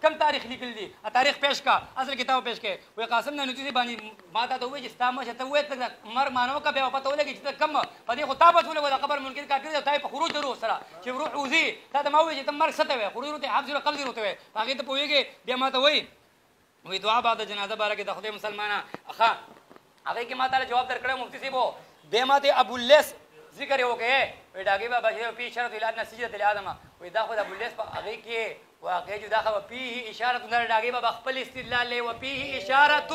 کم تاریخ لیکل دي تاریخ پیش کا اصل کتاب پیش کړي وای قاسم نانوتي باندې ما ته وایي چې ستا مشه ته وایي ته مر مانو کا بیا پته ولګي چې کم په دې خو تابت ولګو د قبر منکر کافر دی تای په خروج درو سره چې روح وزي تا ته ما وایي چې ته مر څه ته وایي خروج ته حافظ قبض وروته وایي هغه ته پوهیږي بیا ما ته وایي دعا بعد جنازه بارکه د خدای مسلمانه اخا هغه کې ما ته جواب درکړم مفتی صاحب بیا ما ته ابو اللیث ذکر یې وکړي وایي ډاګي بابا چې په اشاره الى سجده الادم وایي دا خو د ابو اللیث په هغه کې واقع جدا خو فيه اشاره ډاګي بابا خپل استدلال له وفيه اشاره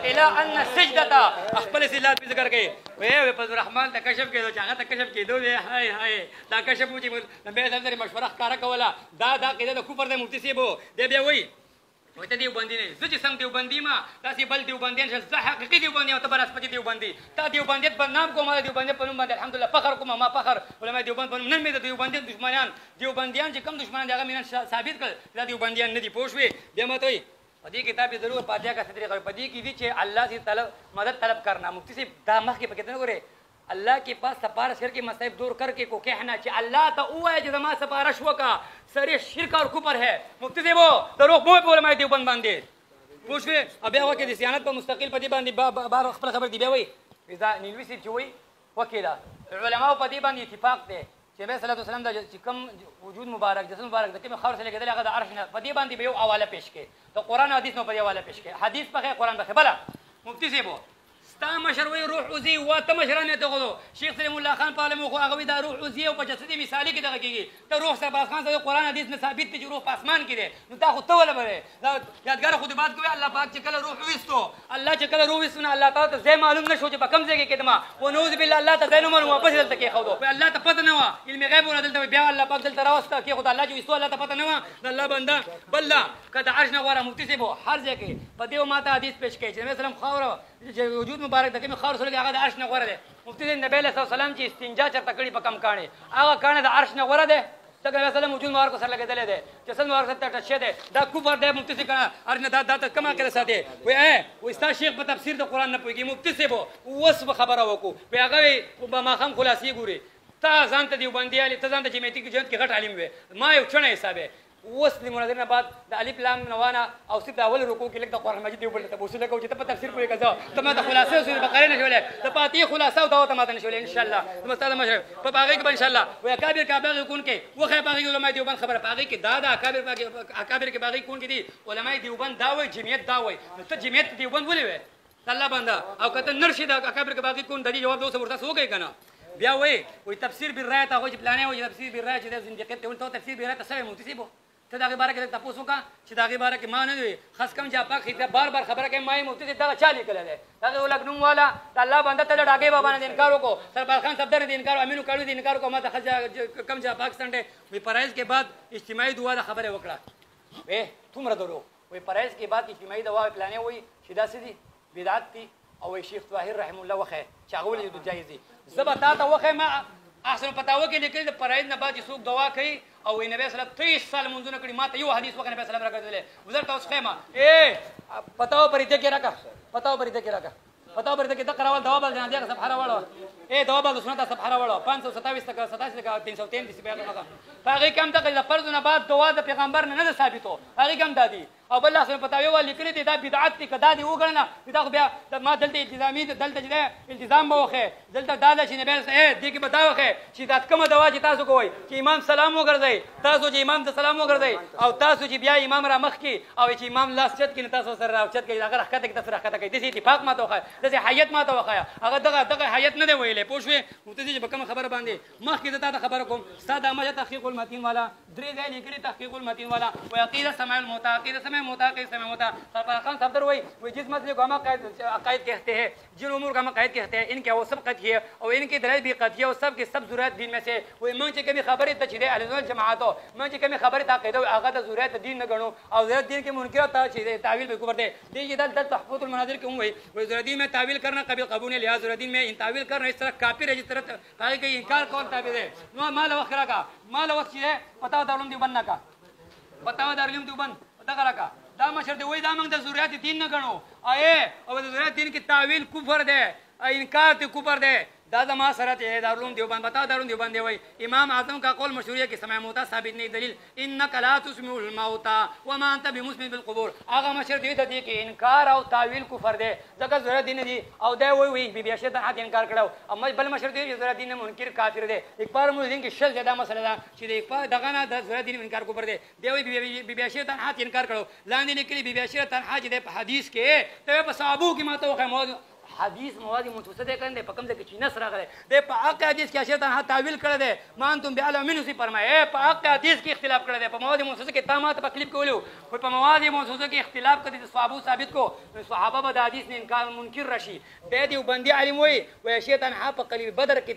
الى ان السجده خپل استدلال په ذکر کوي وایي په الرحمن د کشف کېدو چې هغه ته کشف کېدو دی هاي هاي دا کشف مو چې نبی سره مشوره ښکارا کوله دا قاعده د کفر د مفتی صاحب دی بیا وایي وای ته دیوبندي نه زه چې څنګه دیوبندي ما تاسې بل دیوبندیان شه زه حقیقي دیوبندي یم ته به راسپتي دیوبندي تا دیوبندیت بدنام کوم د دیوبندي په نوم باندې الحمدلله فخر کوم ما فخر علماء دیوبند په نوم نن مې د دیوبندي دشمنان چې کم دشمنان دي هغه مې نن ثابت کړل دا دیوبندیان نه دي پوه شوې بیا ما ته وایي په دې کتاب کې ضرور فاتحه کا صدر په دې کې دي چې الله سے مدد طلب کرنا مفتی صاحب دا مخکې په کتنه ګوره اللہ کے پاس سفارش کر کے مصائب دور کر کے کو کہنا چاہیے اللہ تا اوہ ہے جزما سفارش وکا سر شرک اور کفر ہے مفتی صاحب دروغ مو په علماء دیوبند باندې پوښوي بیا وکړي د سیانت په مستقل په دې باندې بار خپل خبر دی بیا وایي اذا نیلوي صاحب چې وایي وکیلا علماء په دې باندې اتفاق دی چې نبی صلی الله علیه وسلم د چې کوم وجود مبارک جسم مبارک د کوم خبر سره لګیدل هغه د عرش نه په دې باندې به یو حواله پیش کړي د قران حدیث نو په دې حواله پیش کړي حدیث په قران په بلا مفتی صاحب تا مشروي روح عزي واته مشرانه ته غلو شیخ سلیم الله خان پالمو خو هغه دا روح عزي او په جسدي مثالي کې دغه کېږي ته روح سره باسمان سره قران حدیث نه ثابت دي چې روح په اسمان کې ده نو دا خو ته ولا بره دا یادګار خو دې بات کوي الله پاک چې کله روح وستو الله چې کله روح وستو الله تعالی ته زه معلوم نشو چې په کوم ځای کې کېدما و نعوذ بالله الله ته زینو مر واپس دلته کې خو دو الله ته پته نه و علم غیب ور دلته بیا الله پاک دلته راوسته کې خدای الله چې وستو الله ته پته نه و الله بنده بل کده عرش نه غواره مفتی صاحب هر ځای کې په دې ماته حدیث پیش کړي چې مثلا خاور وجود مبارک دغه خاور سره هغه د عرش نه غوړه ده مفتی نبی له سلام چې استنجا چرته کړي په کم کانه هغه کانه د عرش نه غوړه ده څنګه سلام وجود مبارک سره لګیدل ده جسد مبارک سره ټچ ده دا کفر ده مفتی څنګه کنه ارنه دا کما کړه ساته وای و استا شیخ په تفسیر د قران نه پويږي مفتی سیبو وس خبره وکړو په هغه په ماخم خلاصي ګوري تا ځان ته دیوبندي علي ته ځان ته جمعیتي کې جنت کې غټ عالم وي ما یو چنه حسابه اوس د مناظرې بعد د الف لام نوانا او صرف د اول رکوع کې لږ د قران مجید یو بل ته بوسله کو چې ته په تفسیر پوهې کځه ته ما ته خلاصې سورې بقره نه شولې د فاتحه خلاصه او دا ته ما ته نه شولې ان شاء الله د مستعد مشرف په باغې کې ان شاء الله و اکابر کا باغې کون کې وخه باغې علماء دیوبند خبره باغې کې دا اکابر کې باغې کون کې دي علماء دیوبند دا وایي جمعیت دا وایي ته جمعیت دیوبند ولې وې الله بنده او کته نرشد اکابر کې باغې کون د دې جواب دوسه ورته سوګي کنه بیا وایي تفسیر بالرایه ته وایي پلانې وایي تفسیر بالرایه چې د زندقیت ته ولته تفسیر بالرایه ته سوي متصيبو ته دا غبره کې تاسو کا چې دا غبره کې ما نه وي خاص کم جا پاک خیته بار خبره کوي مای مفتی دا چالي کړل دا ولګنوم والا د الله بنده ته ډاګي بابا نه انکار وکړو سربار خان صفدر نه انکار امینو کړو دي انکار کوم ته خجا کم جا پاکستان ته وی پرایز کې بعد اجتماعي دعا د خبره وکړه تمره درو وی پرایز کې بعد اجتماعي دعا پلانې وي چې دا سدي بدعت دي او شیخ طاهر رحم الله وخه چاغول دي جایز دي زبتا ته وخه ما احسن پتاوه کې لیکل د پرایز نه بعد څوک دوا کوي او نبی صلی الله علیه وسلم 30 سال منځونه کړي ماته یو حدیث وکړه نبی صلی الله علیه وسلم وزر تاسو خیمه پتاو پرې ته کې راکا پتاو پرې ته کې راکا پتاو پرې ته کې د قراول دوا بل جنازه صفحه راوړو دوا بل سنت صفحه راوړو 527 تک 27 تک 333 بیان هغه هغه کم د فرض نه بعد دوا د پیغمبر نه ثابتو هغه کم دادی او بل الله سبحانه پتاوي ول لیکلي دي دا بدعت دي کدا دي وګڼنه دا بیا ما دلته التزامي دلته چې التزام به وخه دلته دا چې نبی دې کې بداوخه چې دا کومه دوا چې تاسو کوی چې امام سلام وګرځي تاسو چې امام ته سلام وګرځي او تاسو چې بیا امام را مخ کی او چې امام لاس چت کې تاسو سره راوچت کې هغه حرکت کې تاسو حرکت کوي د اتفاق ما ته وخه د حیات ما ته وخه هغه دغه حیات نه دی ویلې پوښوي متدی چې کوم خبره باندې مخ کې ته خبره کوم ساده مجه تحقیق المتین والا درې ځای لیکلي تحقیق المتین والا و عقیده سماع الموتى عقیده سماع الموتى عقیده سماع الموتى سرفراز خان صفدر वही जिस मसले को हम अकायद कहते हैं जिन उमूर का हम अकायद कहते हैं इनके वो सब कथी है और इनके दलाइल भी कथी है और सब के सब ज़रूरत दिन में से वो मंच कमी खबर तचीदे अहले जमात हो मंच कमी खबर ताक़ीद आगा ज़रूरत दिन न गणो और ज़रूरत दिन के मुनकर तावील भी कुबरते देखिए दल दल तहफ़्फ़ुज़ुल मनाज़िर के हुए वो ज़रूरत दिन में तावील करना कभी कबूल लिहाज ज़रूरत दिन में इन तावील करना इस तरह काफिर है जिस तरह ताकि कहीं इनकार कौन ताबीर है माल वक़्त का माल वक़्त है पता दारुल देवबंद का बताओ दारुल देवबंद पता करा का دا مشر دی وای دا موږ د ضرورت دین نه غنو او د ضرورت دین کې تعویل کفر دی انکار ته کفر دی دا زما سره چې دارالعلوم دیوبند بتا دارالعلوم دیوبند دی وای امام اعظم کا قول مشهور ہے کہ سماع موتا ثابت نہیں دلیل انک لا تسمع الموتى وما انت بمسمع بالقبور هغه مشر دی ته دی کې انکار او تعویل کفر دی ځکه ضرورت دین دی او دا وای بی بی شیطان حد انکار کړو اما بل مشر دی ضرورت دین منکر کافر دی اکبار مولین کې شل زیاده مسله ده چې د اکبار دغه نه د ضرورت دین انکار کفر دی دی وای بی بی شیطان حد انکار کړو لاندې لیکلي بی بی شیطان حد دی په حدیث کې ته په صحابو کې ماته وخه حدیث مواد منسوسه ده کړي په کوم ځای کې چې نص راغلی دی په حق حدیث کې شیطان ها تعویل کړی دی ما انتم بعلم منه سي فرمایي په حق حدیث کې اختلاف کړی دی په مواد منسوسه کې تامات په کلیپ کولو خو په مواد منسوسه کې اختلاف کړي د صحابه ثابت کو صحابه به د حدیث نه انکار منکر راشي به دی بندي عالم وي شیطان ها په قلیب بدر کې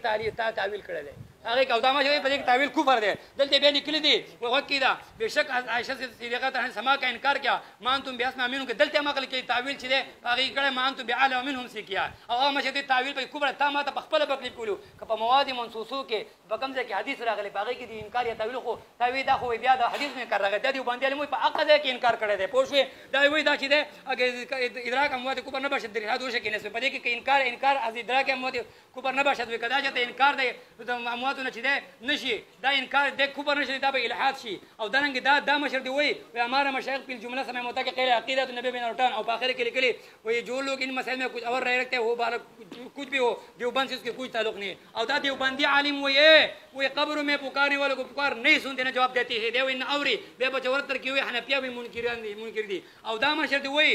تعویل کړی دی هغه قدامه شوی په دې کې تعویل کفر دی دلته به لیکل دي وغوکی دا بشک عائشه صدیقه ته سما کا انکار کیا ما انتم بیاسما منهم کې دلته مقل کې تعویل چي دي هغه کړه ما انتم بعلم منهم سي کیا هغه مشه دي تعویل په کفر ته ما ته خپل بکلی کولو که په مواد منسوسو کې په کوم ځای کې حدیث راغلی هغه کې دي انکار یا تعویل خو تعویل دا خو بیا د حدیث نه کار راغلی دی باندې علم په حق ځای کې انکار کړی دی پوه شو دا وی دا چې دی اګه ادراک اموات کفر نه بشد درحاد وشه کې نه په دې کې انکار از ادراک اموات کفر نه بشد وکدا چې انکار دی د اموات نه چې دی نشي دا انکار د کفر نشي دا به الحاد شي او دنګ دا مشر دی وای हमारा मशाइख की जुमला समय होता है कि क़ैल अक़ीदत नबी बिन उठान और आखिर के लिए वो जो लोग इन मसाइल में कुछ और रह रखते हैं वो बार कुछ भी हो देवबंद से उसके कोई ताल्लुक नहीं है और दा देवबंदी आलिम वो कब्र में पुकारने वालों को पुकार नहीं सुनते ना जवाब देती है देव इन अवरी बेबचवरतर की हुई हनफिया भी मुनकिर दी और दा मशर दी वही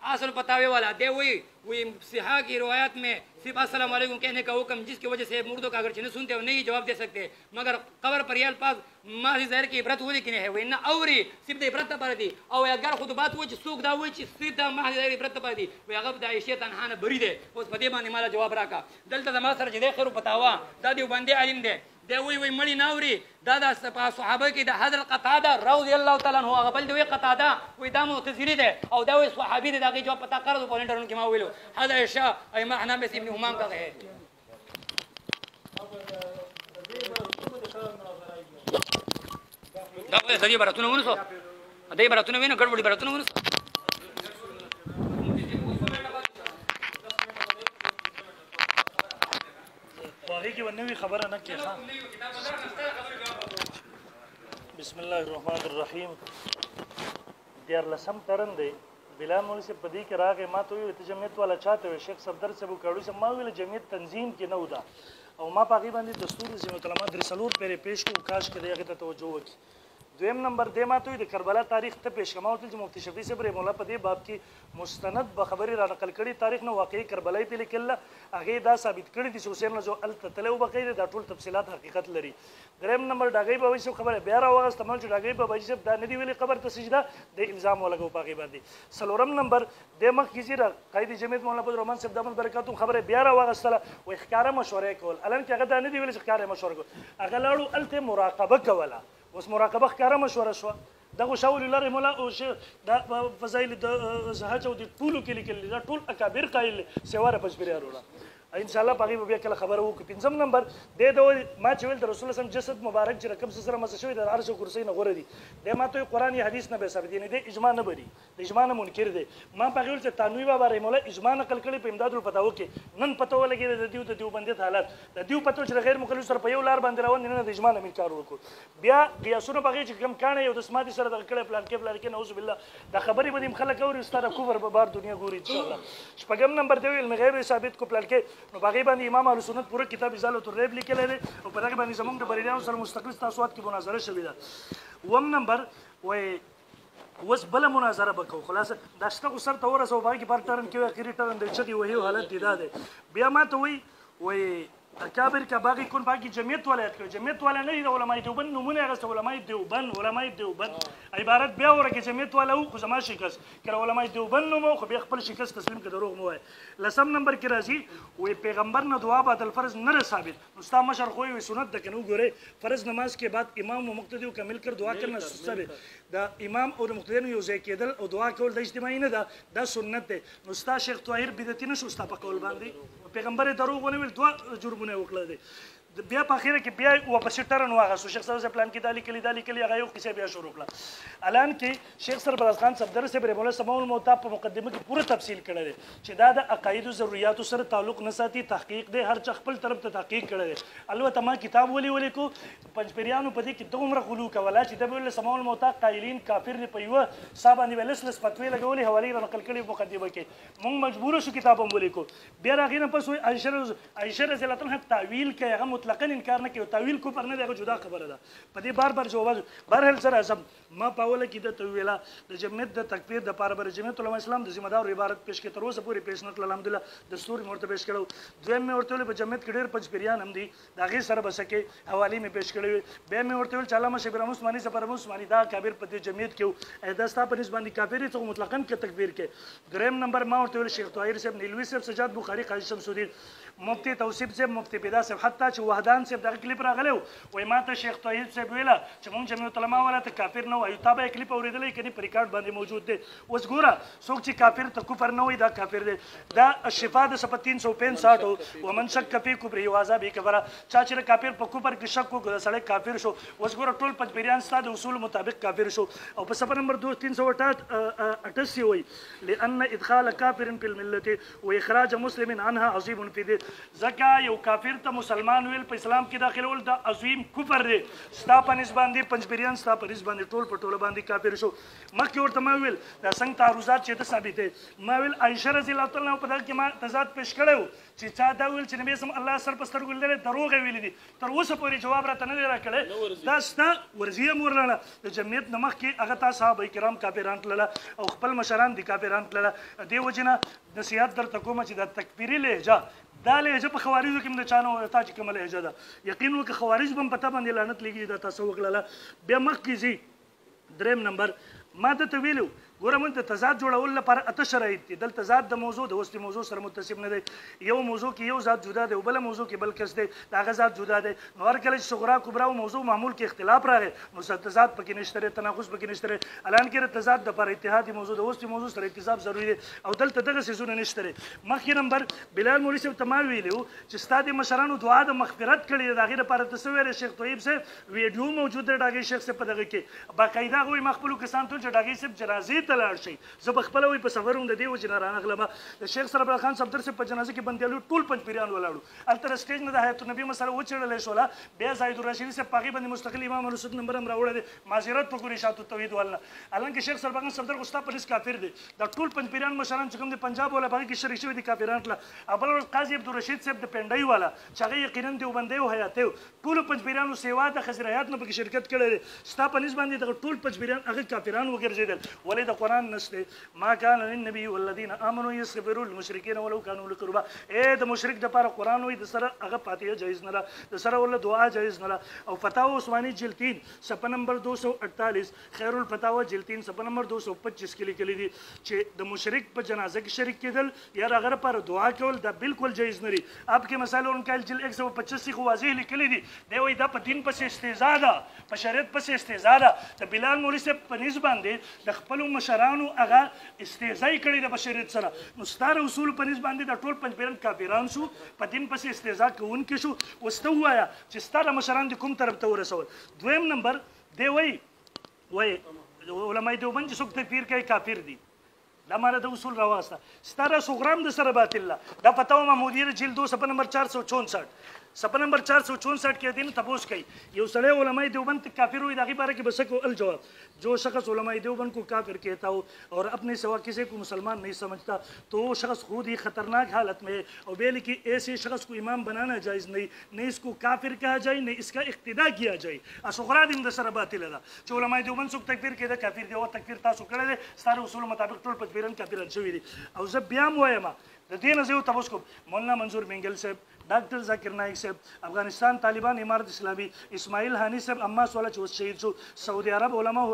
असल पतावे वाला दे वही सिहा की रिवायत में सिर्फ अस्सलाम वालेकुम कहने का हुक्म जिसकी वजह से मुर्दों का अगर नहीं सुनते हो नहीं जवाब दे सकते मगर कब्र पर याल पास माजी ज़हर की इबरत हुई कि नहीं है वो इन्ना अवरी सिर्फ इबरत पर दी और अगर खुद बात वो सूख दा हुई सिर्फ माजी ज़हर इबरत पर दी वो अगर दा शैतान हान बरी दे उस पदे माने माला जवाब राका दलता जमा सर जदे खैर पतावा दादी बंदे आलिम दे दे वही मड़ी नावरी दादा सहाबा की हज़रत क़तादा रज़ियल्लाहु ताला अन्हु अगबल दे क़तादा वो दाम मुतज़िली दे और दा वो सहाबी दे दागी जवाब पता कर दो पॉइंटर उनके मावेलो हज़रत आयशा अइमा हना में इब्न हुमाम का है دا په دې براتونه ونسو دې براتونه وینو ګډوډي براتونه ونسو واغې کې ونوي خبره نه کې ښا بسم الله الرحمن الرحیم ديار لسم ترن دی بلا مول سے پدی کې راغې ما ته وي ته جمعیت والا چاته وي شیخ صفدر سے وکړو چې ما ویل جمعیت تنظیم کې نه ودا او ما پاګې باندې دستور جمعیت علماء درسلور پرې پیش کو کاش کې دغه ته توجه وکړي دویم نمبر دې ما ته د کربلا تاریخ ته پیش کما ورته مفتی شفیع صاحب مولا په دې باب کې مستند به خبري را نقل کړي تاریخ نو واقعي کربلای په لیکل هغه دا ثابت کړي دي چې حسین جو التتلو بقید دا ټول تفصيلات حقیقت لري دریم نمبر داګي به وایي خبره بیا را وغه استعمال چې داګي به وایي صاحب دا ندی ویلي قبر ته سجده د الزام ولګو پاګي باندې سلورم نمبر د مخ کیږي را قائد جمعیت مولانا عبد الرحمن صاحب دامن برکاتو خبره بیا را وغه استله و اخکار مشوره کول الان کې هغه دا ندی ویلي چې اخکار مشوره کول هغه لاړو الته مراقبه کوله اوس مراقبه ښکاره مشوره شوه دغه شاول الله مولا او دا فضایل د زهج او د ټولو کې لیکل دا ټول اکابر قایل سیواره پښبري اروړه ان شاء الله باغي بیا کله خبره وکړو پنځم نمبر د ما چې ویل د رسول الله جسد مبارک چې رقم سره مس شوی د عرش او کرسی نه غوړه دي د ما ته قرآن یا حدیث نه به ثابت دي نه د اجماع نه بری د اجماع نه منکر دي ما باغي ول چې تنوی بابا رحم الله اجماع نقل کړي په امداد الفتاوی کې نن پته ولګي د دیو بندیت حالت د دیو پته چې غیر مکلف سره په یو لار باندې روان نه د اجماع نه انکار وکړو بیا قیاسونه باغي چې کم کانه یو د سماعتي سره د کړه پلان کې نعوذ بالله د خبرې بدیم خلک اوري ستاره کوفر به بار دنیا ګوري ان شاء الله شپږم نمبر دی علم غیب ثابت کو پلان کې نو باغي باندې امام اهل سنت پوره کتاب ازاله الریب لیکل دي او په دغه باندې زمونږ د بریلیانو سره مستقل تاسوات کې مناظره شوې ده وم نمبر وای وس بل مناظره وکړو خلاص دا شته خو سر ته ورسو باقي پر ټرن کې اخیری ټرن د چغي وهي حالت دي دا بیا ما ته وای اکابر کا باقي کون باقي جمعیت ولایت کې جمعیت ولا نه د علماء دیوبند نمونه هغه علماء دیوبند عبارت بیا ورکه جمعیت ولا خو زما شکست کړه علماء دیوبند نو خو بیا خپل شکست تسلیم کړه دروغ مو وای لسم نمبر کې راځي وې پیغمبر نه دعا بعد الفرض نه ثابت مستا مشر خو وي سنت د کنو ګوره فرض نماز کې بعد امام و مقتدی کامل کر دعا کرنا ثابت دا امام او مقتدی یو ځای کېدل او دعا کول د اجتماعي نه دا سنت ده مستا شیخ طاهر بدعتي نشو ستا په کول باندې پیغمبر دروغ ونه ویل دوا جرمونه وکړه دي بیا په اخره کې بیا واپس ټرن واغسو شیخ صاحب پلان کې دالی کلی هغه یو کیسه بیا شروع کړه الان کې شیخ سرفراز خان صفدر سے مولا سماع الموتا په مقدمه کې پوره تفصیل کړی دی چې دا د عقاید او ضرورت سره تعلق نه ساتي تحقیق دی هر چا خپل طرف ته تحقیق کړی دی البته ما کتاب ولې کو پنځپریانو په دې کې دومره غلو کولا چې د مولا سماع الموتا قائلین کافر دی په یو صاحب باندې ولس فتوی لګولې حواله نقل کړي مقدمه کې مونږ مجبور شو کتابم ولې کو بیا راغینه پس عائشہ رضی الله عنها تعویل کوي هغه مطلقاً انکار نه کوي تعویل کو پر نه دغه جدا خبره ده په دې بار جواب بهرحال سره اعظم ما پاوله کې د تویلا د جمعیت د تکفیر د پاره بر جمعیت علماء اسلام د ذمہ دار عبارت پیش کې تر اوسه پوری پیش نکړه الحمدلله دستور مرتبه پیش کړو دویم مې ورته په جمعیت کې ډېر پنځپریان هم دي دا غي سره بسکه حوالی مې پیش کړو به مې ورته علامه شبیر عثماني سفر عثماني دا کبیر په جمعیت کې ادا ستا په نسبت باندې کافر ته مطلقاً کې تکفیر کې دریم نمبر ما ورته شیخ طاهر صاحب نیلوی صاحب سجاد بخاری قاضي شمس الدین مفتی توصیف صاحب مفتی پیدا صاحب حتی چې وحدان صاحب دغه کلیپ راغلی وای ما ته شیخ طاهر صاحب ویله چې مونږ جمعیت علما ولا ته کافر نه وایو تا به کلیپ اورېدلی کني په ریکارډ باندې موجود دی اوس ګوره څوک چې کافر ته کفر نه وایي دا کافر دی دا شفا د صفحه 365 ومن شک فی کفر وعذاب کفر چا چې کافر په کفر کې شک وکړ سړی کافر شو اوس ګوره ټول پنځپریان ستا د اصول مطابق کافر شو او په صفحه نمبر 388 وایي لأن ادخال کافر فی الملة واخراج مسلم عنها عظیم فی ذی زکا یو کافر ته مسلمان ویل په اسلام کې داخلول د عظیم کفر دی ستا په نسبت باندې پنځپریان ستا په نسبت باندې ټول په ټوله باندې کافر شو مخکې ورته ما ویل دا څنګه تعرضات چې ته ثابت دی ما ویل عائشہ رضی الله تعالی عنها په دغه کې ما تضاد پیش کړو چې چا دا ویل چې نبی سم الله سر په سترګو لیدل دروغ ویل دي تر اوسه پورې جواب راته نه راکړی دا ستا ورزیه مورلاله د جمعیت نمخ کې هغه تا صحابه کرام کافران تلله او خپل مشران دي کافران تلله دی وجنه نصیحت درته کوم چې د تکفیری لهجه دا لهجه په خوارجو کې د چانو تا چې کومه لهجه ده یقین وکړه خوارج به پته باندې لعنت لګي دا تاسو وکړه بیا مخکې زی دریم نمبر ما ته ویلو ګوره مونږ ته تضاد جوړول لپاره اته شرایط دي دلته ذات د موضوع د اوسني موضوع سره متصف نه دی یو موضوع کې یو ذات جدا دی او بل موضوع کې بل کس دی دا هغه ذات جدا دی نو هر کله چې صغرا کبرا او موضوع معمول کې اختلاف راغی نو تضاد پکې نشته لري تناقض پکې نشته لري الان کې تضاد د پر اتحادي موضوع د اوسني موضوع سره اتفاق ضروری دی او دلته دغه سيزونه نشته لري مخکې نمبر بلال مولوی صاحب تمام ویلو چې ستاد مشرانو دعا د مغفرت کړي دا غیر لپاره تصویر شیخ طیب صاحب ویډیو موجود دی داګه شیخ صاحب په دغه کې باقاعده غوي مخبلو کسان ټول چې داګه صاحب جنازې ته لاړ شي زه خپل وي په سفروم د دې وجه نه رانغلم د شیخ سرفراز خان صفدر سے په جنازه کې بندیالو ټول پنځپریان ولاړو التر سټیج نه د حیات النبی مسله وچړلې شولا بیا زاید الرشید سے پاغي باندې مستقل امام رسول نمبر هم راوړل دي معذرت په ګوري شاتو توحید ولنه الان کې شیخ سرفراز خان صفدر غستا پولیس کافر دي د ټول پنځپریان مشران چې کوم د پنجاب ولا باغ کې شریک شوی دي کافران تل ابل قاضي عبدالرشید صاحب د پندای والا چې هغه یقینا دی وبندې او حیات ټول پنځپریانو سیوا د خزريات نه په شرکت کړي ستا په نسبت باندې د ټول پنځپریان هغه کافران وګرځیدل ولې د قران نشته ما كان للنبي والذين امنوا يستغفروا للمشركين ولو كانوا اولي قربى د مشرک د لپاره قران وي د سره هغه فاتحه جایز نه د سره ول دعا جایز نه او فتاوا عثماني جلتین صفحه نمبر 248 خیر الفتاوا جلتین صفحه نمبر 225 کې لیکلي دي چې د مشرک په جنازه کې شریک کېدل یا هغه لپاره دعا کول دا بالکل جایز نه لري اپ کې مثلا انکل جل 125 خو واضح لیکلي دي دی وای دا په دین پسې استهزاء ده په شریعت پسې استهزاء ده د بلال مولوی صاحب په نسبت باندې د خپل مشرانو هغه استهزاء کړي د بشریت سره نو ستاره اصول په نسبت باندې د ټول پنځپریان کافران شو په دین پسې استهزاء کوونکي شو وسته وایا چې ستاره مشران د کوم طرف ته ورسول دویم نمبر دی وای علماء دیوبند چې څوک تکفیر کوي کافر دي دا مالا د اصول راواسته ستاره صغرام د سره باطل دا فتاوا محمودیه جلد 2 صفحه نمبر 464 صفحه نمبر 464 کې دین تبوس کوي یو سړی علماء دیوبند کافر وي دغه باره کې بس کو الجواب جو شخص علماء دیوبند کو کافر کہتا ہو اور اپنے سوا کسی کو مسلمان نہیں سمجھتا تو وہ شخص خود ہی خطرناک حالت میں ہے اور بیل کی ایسے شخص کو امام بنانا جائز نہیں اس کو کافر کہا جائے نہ اس کا اقتدا کیا جائے اسغرا دین د سره باطل ده چې علماء دیوبند څوک تکفیر کړي کافر دی او تکفیر تاسو کړی دي ستاره اصول مطابق ټول پنځپریان کافران شوي دي او زه بیا وایم د دې نه زه تاسو کوم مولانا منظور منگل صاحب ډاکټر ذاکر نائک صاحب افغانستان طالبان امارت اسلامی اسماعیل هانی صاحب اما سواله چې شهید شو سعودي عرب علما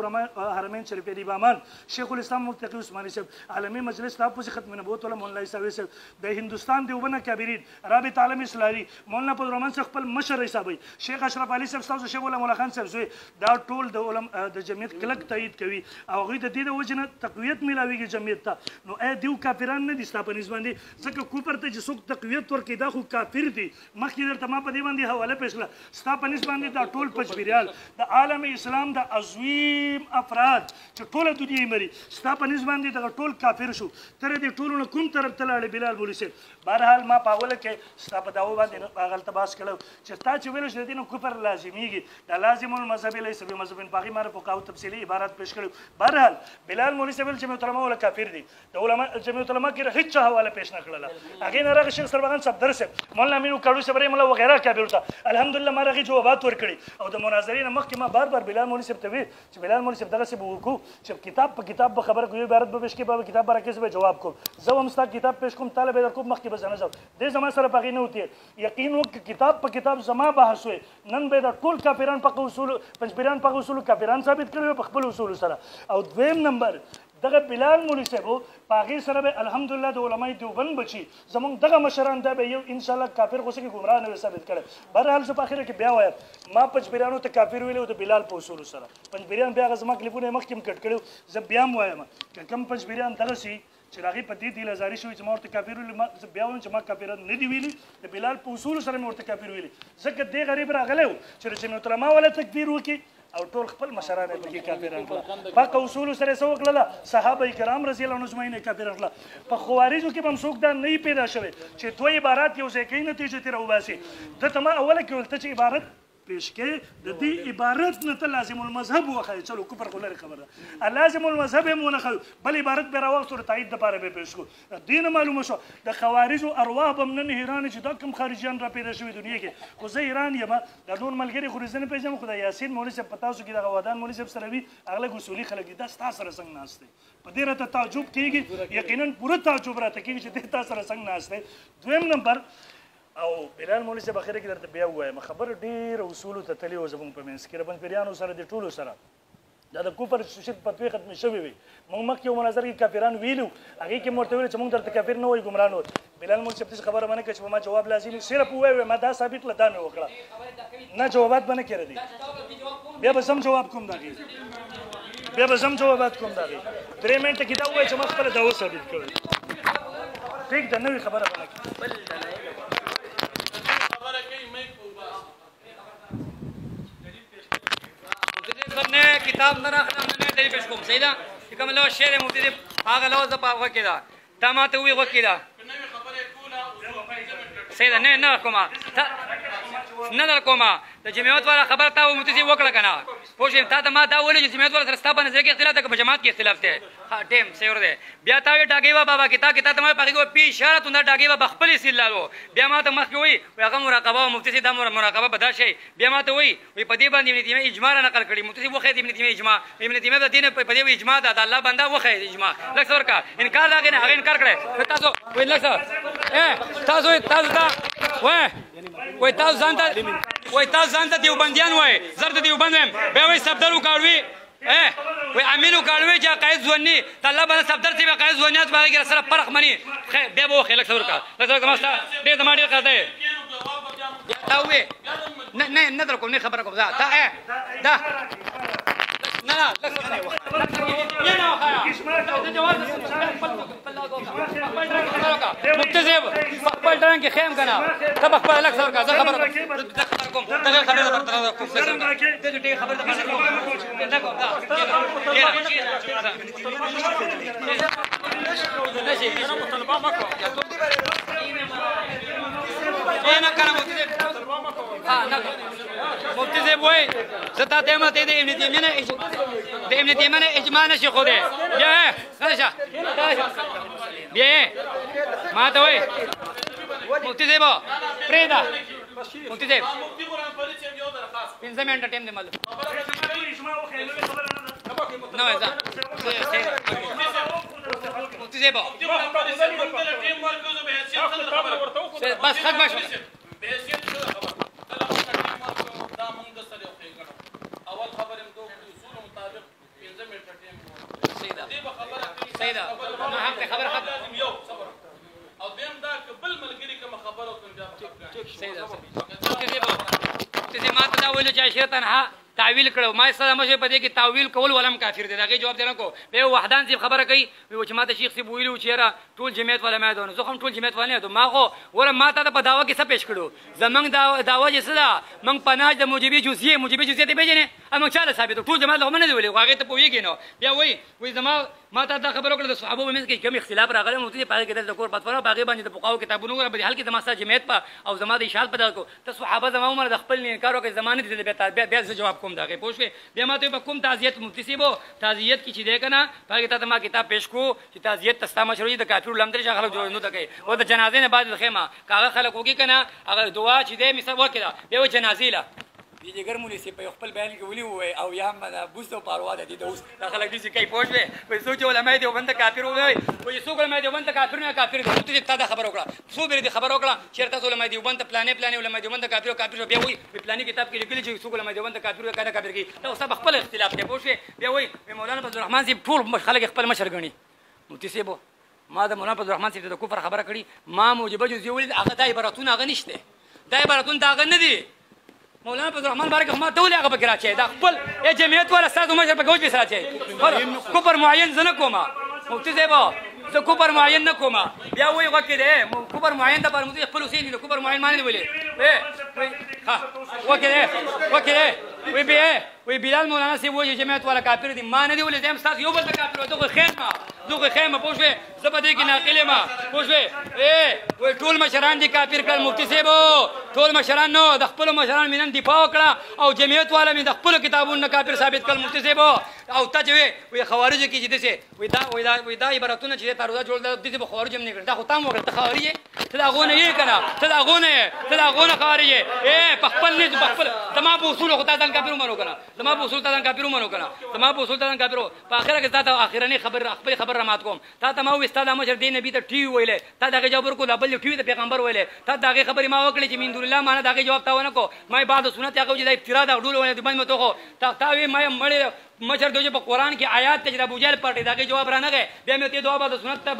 حرمین شریفین امامان شیخ الاسلام متقی عثماني صاحب عالمی مجلس تحفظ ختم نبوت ولا مولانا عیسوی صاحب د هندستان دیوبند کابرین رابطه عالم اسلامي مولانا پدرمان صاحب خپل مشر حسابي شیخ اشرف علي صاحب تاسو شیخ مولا خان صاحب زوی دا ټول د علماء د جمعیت کلک تایید کوي او غوی د دې د وجنه تقویت ملاویږي جمعیت ته نو اې دیو کافران نه دي ستاسو په نسبت باندې ځکه کفر ته چې څوک تقویت ورکړي دا خو کافر دي مخکې درته ما په دې باندې حواله پیش کړه ستا په نسبت باندې دا ټول پچپیریان د عالم اسلام د عظیم افراد چې ټوله دنیا یې مري ستا په نسبت باندې دغه ټول کافر شو تر دې ټولو نه کوم طرف ته لاړې بلال مولوي صاحب بهرحال ما په اوله کې ستا په دعوه باندې هغه التباس کړی چې تا چې ویلو چې د دې نه کفر لازمیږي دا لازم المذهب لیس بمذهب په هغې ما فقهاو تفصیلي عبارات پیش کړي بهرحال بلال مولوي صاحب جمعیت العلما ولا کافر دي د علما جمعیت العلما کې هیڅ چا حواله پیش نه کړله هغې نه راغی شیخ سربغان صفدر صاحب مولانا امین کاړو صاحب رحم الله وغیره کافر ته الحمدلله ما هغې جوابات ورکړي او د مناظرې نه مخکې ما بار بار بلال مولوي صاحب ته وی چې بلال مولوي صاحب دغسې به وکړو چې کتاب په کتاب به خبره کوي عبارت به پیش کړي به کتاب به راکړي زه به جواب کوم زه هم ستا کتاب پیش کوم تاله به در کوم مخکې به زه نه ځم دې زما سره په هغې نه وتې یقین وکړه کتاب په کتاب زما بحث وی نن به د ټول کافران په اصولو پنځپیران په اصولو کافران ثابت کړي په خپل اصولو سره او دویم نمبر دغه بلال مولوي صاحب په هغې سره به الحمدلله د علمای دیوبند بچي زموږ دغه مشران دا به یو انشاءالله کافر خو څه کې ګمراه نه وي ثابت کړی بهرحال زه په اخره کې بیا وایم ما پنځپیرانو ته کافر ویلی و د بلال په اصولو سره پنځپیران بیا هغه زما کلیپونه یې مخکې هم کټ کړي زه بیا هم وایم که کوم پنځپیران دغسې چې د هغې په دې دل ازاري شوي چې ما ورته کافر ویلي زه بیا وایم چې ما کافران نه دي ویلي د بلال په اصولو سره مې ورته کافر ویلي ځکه دې غریب راغلی و چې د جمعیت العلما والا تکفیر وکړي او ټول خپل مشران یې پکې کافران کړه پاک اصولو سره یې څه وکړله صحابه کرام رضی الله عنهم اجمعین یې کافران کړه په خوارجو کې به هم څوک دا نه پیدا شوی چې دوه عبارات یو ځای کوي نتیجه ترې راوباسي ده ته ما اوله کې ویل ته چې عبارت پیش کې د دې عبارت نه ته لازم المذهب وښایي چلو کفر خو لرې خبره ده لازم المذهب یې مو نه ښایو بل عبارت به راواخیستو د تایید دپاره به یې پیش کړو دې نه معلومه شوه د خوارجو ارواح به هم نن حیران چې دا کوم خارجیان را پیدا شوي دنیا کې خو زه حیران یم دا نور ملګري خو زه نه پېژنم خو د یاسین مولوي صاحب په تاسو کې دغه ودان مولوي صاحب سره وي هغه لږ اصولي خلک دي دا ستا سره څنګه ناست دی په دې راته تعجب کېږي یقینا پوره تعجب راته کېږي چې دې تا سره څنګه ناست دی دویم نمبر او بلال مولوي صاحب اخره کې درته بیا ووایم خبره ډېره اصولو ته تللې وه زموږ په منځ کې د پنځپیریانو سره د ټولو سره دا د کفر شرک فتوې ختمې شوې وي موږ مخکې یو مناظر کې کافران ویلو هغې کې مو ورته ویلو چې موږ درته کافر نه وایو ګمراه نه وایو بلال مولوي صاحب داسې خبره به نه کړه چې په ما جواب لازم صرف ووایو ما دا ثابت کړه دا مې وکړه نه جوابات به نه کړی بیا به زه هم جواب کوم د هغې بیا به زه هم جوابات کوم د هغې 3 منټه کې دا ووایه چې ما خپله دعوه ثابت کړی ټیک ده نوې خبره به نه کړي نه کتاب نه راخلم نه دلیل پیش کوم صحیح ده چې کوم لوز شعر مفتي صاحب هغه لوز د په هغه کې ده تا ماته ووایي غوږ کې ده صحیح ده نه کومه نه در کومه د جمعیت والا خبره تا مفتي صاحب وکړه که نه پوه شوې تا ته ما دا وویلو چې جمعیت والا سره ستا په نظر کې اختلاف ده که په جماعت کې اختلاف دی ها ټیم صحیح دی بیا تا وایي ډاګۍ بابا کې تا ته ما په هغې کې پی اشاره تونده ډاګۍ بابا خپل استدلال و بیا ما ته مخکې وایي هغه مراقبه او مفتي صاحب دا مراقبه به دا شی بیا ما ته وایي په دې باندې ابن تیمیه اجماع را نقل کړي مفتي صاحب وښیه د ابن تیمیه اجماع ابن تیمیه د دین په دې اجماع ده د الله بنده وښیه اجماع لږ څه ورکړه انکار د هغې نه هغې انکار کړی تاسو وایي لږ څه تاسو ته وایي تاسو ځان ته دیوبندیان وایي زر د دیوبند وایم بیا وایي صفدر وکاړوي وی امینو کاړوي چې عقاید ځواني د الله باندې صفدر چې عقاید ځوانیات په هغې کې سره فرق مني بیا به وښیې لږ څه ورکړه لږ څه ورکړه ما ستا ډېر زما ډېر قدر دی دا ووایې نه در کوم نه خبره کوم دا نه نه لږ څه نه مفتي صاحب خپل ډرنګ کې خیم که نه ته به خپله لږ څه ورکړه زه خبره کوم دغه خبرې مفتي صاحب وایي زه تا ته وایم ته د ابن تیمیه نه اجماع نشي ښودی بیا شه بیا ما ته وایي مفتي صاحب پرېږده مفتي صاحب 5 منټه ټایم دی معلوم نه وایي ځه مفتي صاحب بس حق باشه صحیح ده نه حق دی خبره حق او دیم دا که بل ملګري کومه خبره وکړم بیا به صحیح ده مفتي صاحب ما ته دا ویلو چې عایشه تنها تعویل کړو ما سره مشه په دې کې تعویل کول ولم کافر دي دا کې جواب دینا کو به وحدان سی خبره کوي وي چې ما ته شیخ سی ویلو چې را ټول جمعیت ولا ما دونه زه هم ټول جمعیت ولا نه ته ما خو ور ما ته په داوا کې څه پېښ کړو زمنګ داوا چې سره من پناج د موجبي جزئیه ته پیژنې اما چاله ثابت ټول جماعت له منه دی ویلي هغه ته پوېږي نو بیا وای زما ما ته دا خبره وکړه د صحابه په منځ کې کوم اختلاف راغلی مو ته په هغه کې د کور پاتفره باغې باندې د فقهاو کتابونو غره په حال کې د ما سره جمعیت په او زما د اشاعت په دغه ته صحابه زما عمر د خپل نه کارو کې زمانه دي بیا جواب کوم دغه پوښښ بیا ما ته په کوم تعزیت مفتی سیبو تعزیت کې چې دی کنه هغه ته ما کتاب پېښ کو چې تعزیت تستامه شروع د کافر لمدر شغله جوړ نه تکي او د جنازې نه بعد خیمه کاغه خلک وګي کنه هغه دعا چې دی مثال وکړه بیا جنازې لا دیگر مولوی سی په خپل بیان کې ولي وای او یا بوستو پاروا د دې دوست دا خلک دي چې کوي پوښوي وای سوچ علماء دي وبند کافر وای وای سوق علماء دي وبند کافر نه کافر دي ته تا خبر وکړه سو به دي خبر وکړه چیرته علماء دي وبند پلانې علماء دي وبند کافر بیا وای پلانې کتاب کې لیکلي چې سوق علماء دي وبند کافر کنه کافر کی دا اوس خپل اختلاف دی پوښوي بیا وای مولانا فضل الرحمن سی ټول خلک خپل مشر غني مفتی سیبو ما د مولانا فضل الرحمن سی د کفر خبره کړي ما موجبه جزئیه ولید هغه د عبارتونه هغه نشته د عبارتونه دا غن نه دي مولانا فضل الرحمن بارک ما ته ولې هغه پکې راچي دا خپل جمعیت ولا استاد مشر په کوم څه راچي کوپر معین زنه کومه مفتی صاحب زه کوپر معین نه کومه بیا وایي وکړه کوپر معین د پر مفتی خپل حسین د کوپر معین معنی ولې ها وکړه وی بلال مولانا سی وایي جمعیت ولا کافر دي ما نه دی ولې زم استاد یو بل کافر دغه خیمه پوښوي زه په دې کې ناقله ما پوښوي وای ټول مشران دي کافر کړل مفتی صاحب ټول مشران نو د خپل مشران مینن دفاع وکړه او جمعیت والا مې د خپل کتابونو کافر ثابت کړل مفتی صاحب او ته وی خوارج کې چې دسه وی دا عبارتونه چې تارودا جوړ د دې په خوارج هم نه کړ دا خو تام وکړه ته خوارج ته دا غونه یې کنه ته دا غونه خوارج په خپل نه په خپل تمام اصول خو تاسو کافر ومنو کنه تمام اصول تاسو کافر ومنو کنه تمام اصول تاسو کافر په اخره کې تاسو اخرنی خبر رمات کوم تا ته ما و استاد مشر دین نبی ته ټی ویلې تا دغه جواب ورکو بل ټی ته پیغمبر ویلې تا دغه خبرې ما وکړې چې من دون الله معنا دغه جواب تا ونه کو ما بعد سنت هغه چې افترا دا ډول ونه د باندې متو خو تا وی ما مړې مشر دوی په قران کې آیات ته ابو جهل پټې دغه جواب را نه غي بیا مې ته دوه بعد سنت ته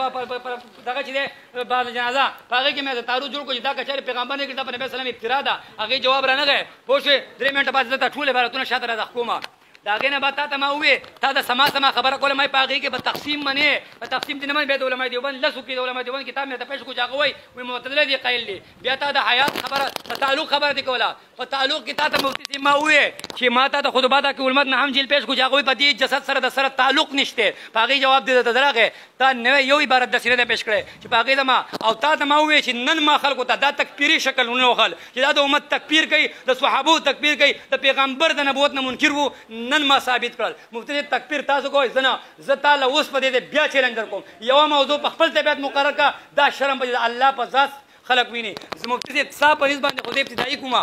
دغه چې بعد جنازه هغه کې مې تارو جوړ کو چې دا کچاره پیغمبر نه کړ په نبی سلام افترا دا هغه جواب را نه غي پوښې 3 منټه بعد زه ټول عبارتونه شاته را حکومت داغه نه بعد تا ما وې تا د سما خبره کوله مې پاغي کې په تقسیم منه په تقسیم دې نه مې به علماء دیوبند لسو کې علماء دیوبند کتاب مې ته پېښ کو جاغه وای معتدله دي قایل دي بیا تا د حیات خبره په تعلق خبره دي کوله په تعلق کې تا ته مفتی ما وې چې ما ته د خطبه د علماء نه هم جیل پېښ کو جاغه په دې جسد سره د سره تعلق نشته پاغي جواب دې درغه تا نه یو عبارت د سره پېښ کړي چې پاغي دما او تا ته ما وې چې نن ما خلکو ته دا تکفیری شکل ونه وخل چې دا د امت تکفیر کوي د صحابه تکفیر کوي د پیغمبر د نبوت نه منکر وو نن ما ثابت کړل مفتی تکفیر تاسو کوی زنه ز تعالی اوس په دې بیا چیلنج در کوم یو موضوع په خپل طبيعت مقرر کا دا شرم په الله په ذات خلق ویني مفتی صاحب په نسبت خو دې ابتدایي کومه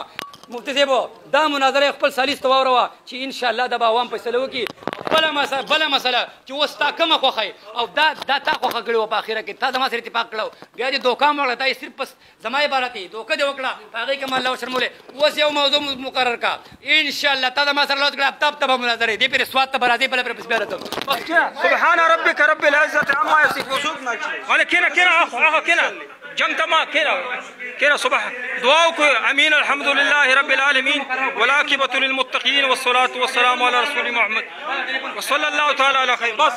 مفتی صاحب دا مناظره خپل سالیس تووروا چې ان شاء الله د عوام فیصله وکي بل مسله چې وستا کومه خوخی او دا تا خوخه کړو په اخره کې تا د ما سره اتفاق کړو بیا دې دوکا مړه تا صرف بس زما عبارت دوکا دې وکړه هغه کې الله شرموله اوس یو موضوع مقرر کا ان شاء الله تا د ما سره لوت کړه تب مناظره دې پر سواد ته برازي بل پر بسبرته سبحان ربك رب العزه عما يصفون ولا كنا جنگ تما كنا صباح دعاؤكم امين الحمد لله رب العالمين والعاقبه للمتقين والصلاه والسلام على رسول محمد وصلى الله تعالى على خير بس